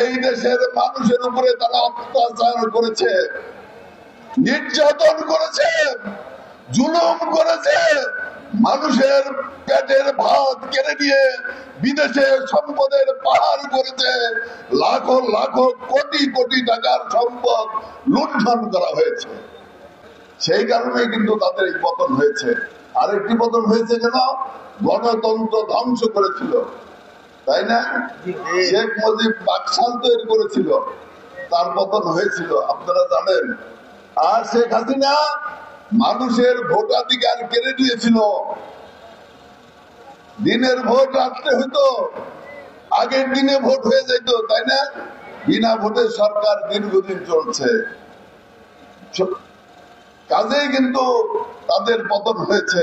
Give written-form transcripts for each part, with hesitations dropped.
এই দেশের মানুষের উপরে তারা অত্যাচার করেছে, নির্যাতন করেছে, জুলুম করেছে, মানুষের পেটের ভাত কেড়ে নিয়ে বিদেশে সম্পদের পাহাড় করেছে, লাখো লাখো কোটি কোটি টাকার সম্পদ লুণ্ঠন করা হয়েছে। সেই কারণে কিন্তু তাদের এই পতন হয়েছে। আরেকটি পতন হয়েছে কেন? গণতন্ত্র ধ্বংস করেছিল, তাই না? শেখ মুজিব বাকশাল তৈরি করেছিল, তার পতন হয়েছিল, আপনারা জানেন। আর শেখ হাসিনা মানুষের ভোটাধিকার কেড়ে নিয়েছিল। দিনের ভোট রাখতে হইতো, আগের দিনে ভোট হয়ে যেত, তাই না? বিনা ভোটের সরকার দীর্ঘদিন চলছে, কাজেই কিন্তু তাদের পতন হয়েছে।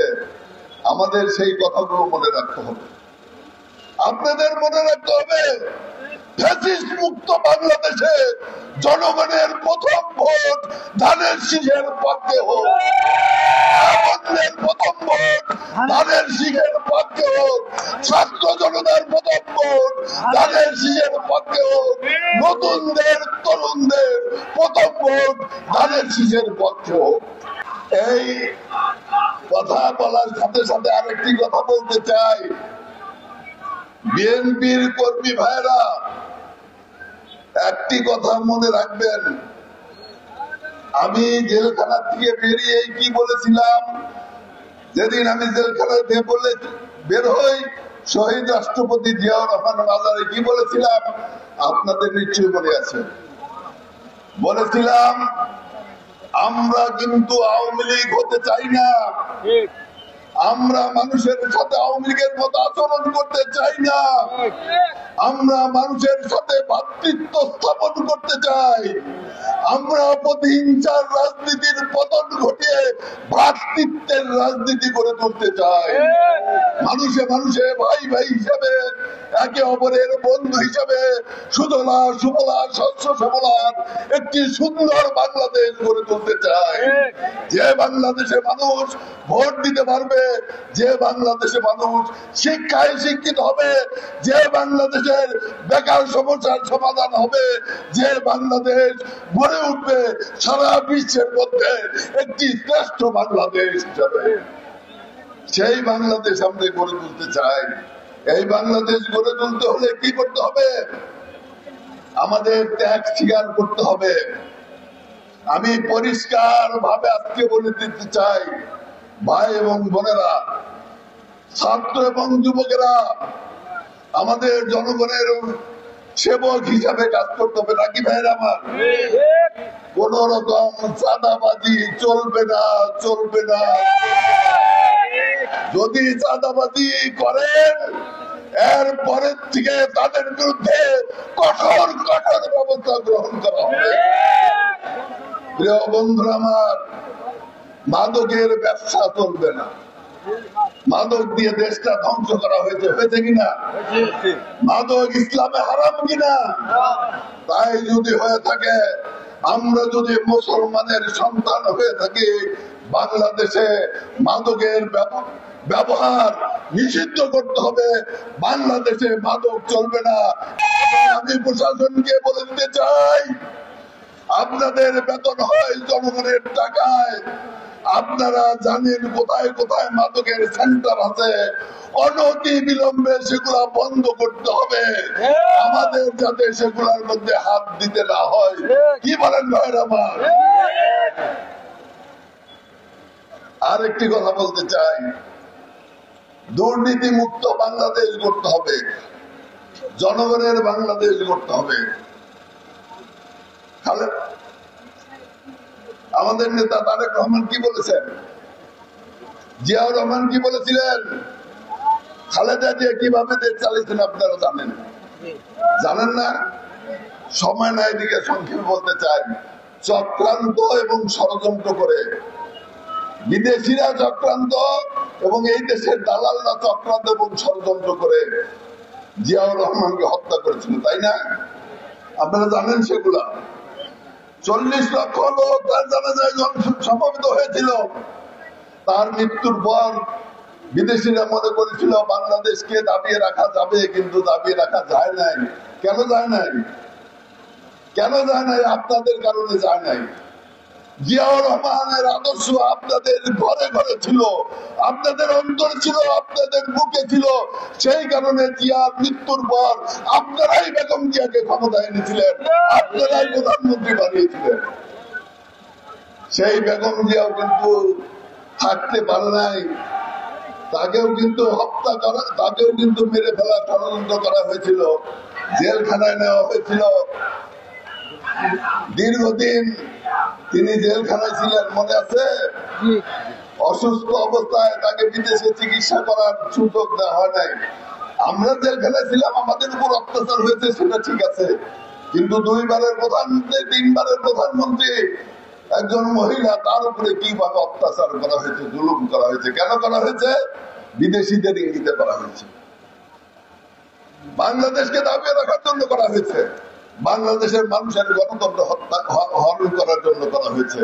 আমাদের সেই কথাগুলো মনে রাখতে হবে, আপনাদের মনে রাখতে হবে। ফ্যাসিস্ট মুক্ত বাংলাদেশে জনগণের প্রথম ভোট ধানের শীষের পক্ষে হোক, প্রথম ভোট ধানের শীষের পক্ষে হোক, ছাত্র জনতার প্রথম ভোট ধানের শীষের পক্ষে হোক, নতুনদের তরুণদের প্রথম ভোট ধানের শীষের পক্ষে হোক। এই কথা বলার সাথে সাথে আরেকটি কথা বলতে চাই। বিএনপির কর্মী ভাইরা একটি কথা মনে রাখবেন, আমি জেলখানা থেকে বেরিয়ে কি বলেছিলাম? যেদিন আমি জেলখানা থেকে বের হই, শহীদ রাষ্ট্রপতি জিয়াউর রহমান বাজারে কি বলেছিলাম? আপনাদের নিশ্চয়ই মনে আছে। বলেছিলাম আমরা কিন্তু আওয়ামী লীগ হতে চাই না, আমরা মানুষের সাথে আওয়ামী লীগের মতো আচরণ করতে চাই না, আমরা মানুষের সাথে ভ্রাতৃত্ব স্থাপন করতে চাই, আমরা প্রতিহিংসার রাজনীতির পতন ঘটিয়ে ভ্রাতৃত্বের রাজনীতি করে তুলতে চাই। মানুষে মানুষে ভাই ভাই হিসাবে, একে অপরের বন্ধু হিসাবে সুজলা সুফলা শস্য শ্যামলার একটি সুন্দর বাংলাদেশ গড়ে তুলতে চাই। যে বাংলাদেশে মানুষ ভোট দিতে পারবে, যে বাংলাদেশে মানুষ শিক্ষায় শিক্ষিত হবে, যে বাংলাদেশের বেকার সমস্যার সমাধান হবে, যে বাংলাদেশ গড়ে উঠবে সারা বিশ্বের মধ্যে একটি শ্রেষ্ঠ বাংলাদেশ হিসাবে, সেই বাংলাদেশ আমরা গড়ে তুলতে চাই। এই বাংলাদেশ গড়ে তুলতে হলে কি করতে হবে? আমাদের ত্যাগ স্বীকার করতে হবে। আমি পরিষ্কার ভাবে আজকে বলে দিতে চাই, ভাই এবং বোনেরা, ছাত্র এবং যুবকেরা, আমাদের জনগণের সেবক হিসাবে কাজ করতে হবে, নাকি ভাইয়ের আমার? কোন রকম চাঁদাবাজি চলবে না, চলবে না। যদি চাঁদাবাজি করেন, এর পরের থেকে তাদের বিরুদ্ধে কঠোর কঠোর ব্যবস্থা গ্রহণ করা হবে। প্রিয় বন্ধুরা আমার, মাদকের ব্যবসা চলবে না। মাদক দিয়ে দেশটা ধ্বংস করা হয়েছে, হয়েছে কিনা? মাদক ইসলামে হারাম কিনা? তাই যদি হয়ে থাকে, আমরা যদি মুসলমানের সন্তান হয়ে থাকি, বাংলাদেশে মাদকের ব্যবহার নিষিদ্ধ করতে হবে। বাংলাদেশে মাদক চলবে না। আমি প্রশাসনকে বলে দিতে চাই, আপনাদের বেতন হয় জনগণের টাকায়, আপনারা জানেন কোথায় কোথায় মাদকের সেন্টার আছে, অনতি বিলম্বে সেগুলা বন্ধ করতে হবে, আমাদের যাতে সেগুলোর মধ্যে হাত দিতে না হয়। কি বলেন ভাইয়ের আমার? আর একটি কথা বলতে চাই, দুর্নীতি মুক্ত বাংলাদেশ গড়তে হবে, জনগণের বাংলাদেশ গড়তে হবে। আমাদের নেতা তারেক রহমান কি বলেছেন? জিয়াউর রহমান কি বলেছিলেন? খালেদা জিয়া কিভাবে দেশ চালিয়েছেন আপনারা জানেন? জানেন না? সময় নাই, দিকে সংক্ষেপে বলতে চাই। চক্রান্ত এবং ষড়যন্ত্র করে, বিদেশিরা চক্রান্ত এবং এই দেশের দালালরা চক্রান্ত এবং ষড়যন্ত্র করে জিয়াউর রহমানকে হত্যা করেছিল, তাই না? আপনারা জানেন সেগুলা। 40 লক্ষ লোক তার জানাজায় সমবেত হয়েছিল। তার মৃত্যুর পর বিদেশিরা মনে করেছিল বাংলাদেশকে দাবিয়ে রাখা যাবে, কিন্তু দাবিয়ে রাখা যায় নাই। কেন যায় নাই? কেন যায় নাই? আপনাদের কারণে যায় নাই। জিয়াউর রহমানের আদর্শ আপনাদের ঘরে ঘরে ছিল, আপনাদের অন্তরে ছিল, আপনাদের বুকে ছিল। সেই কারণে জিয়ার মৃত্যুর পর আপনারাই বেগম জিয়াকে ক্ষমতায় এনেছিলেন, আপনারাই প্রধানমন্ত্রী বানিয়েছিলেন। সেই বেগম জিয়াও কিন্তু থাকতে পারে নাই, তাকেও কিন্তু হত্যা করা, তাকেও কিন্তু মেরে ফেলার ষড়যন্ত্র করা হয়েছিল, জেলখানায় নেওয়া হয়েছিল। দীর্ঘদিন তিনি জেলখানায় ছিলেন, মনে আছে? অসুস্থ অবস্থায় তাকে বিদেশে চিকিৎসা করার সুযোগ দেওয়া হয় নাই। আমরা জেলখানায় ছিলাম, আমাদের উপর অত্যাচার হয়েছে, সেটা ঠিক আছে, কিন্তু 2 বারের প্রধানমন্ত্রী, 3 বারের প্রধানমন্ত্রী একজন মহিলা, তার উপরে কিভাবে অত্যাচার করা হয়েছে, জুলুম করা হয়েছে। কেন করা হয়েছে? বিদেশিদের ইঙ্গিতে করা হয়েছে, বাংলাদেশকে দাবিয়ে রাখার জন্য করা হয়েছে, বাংলাদেশের মানুষের গণতন্ত্র হরণ করার জন্য করা হয়েছে।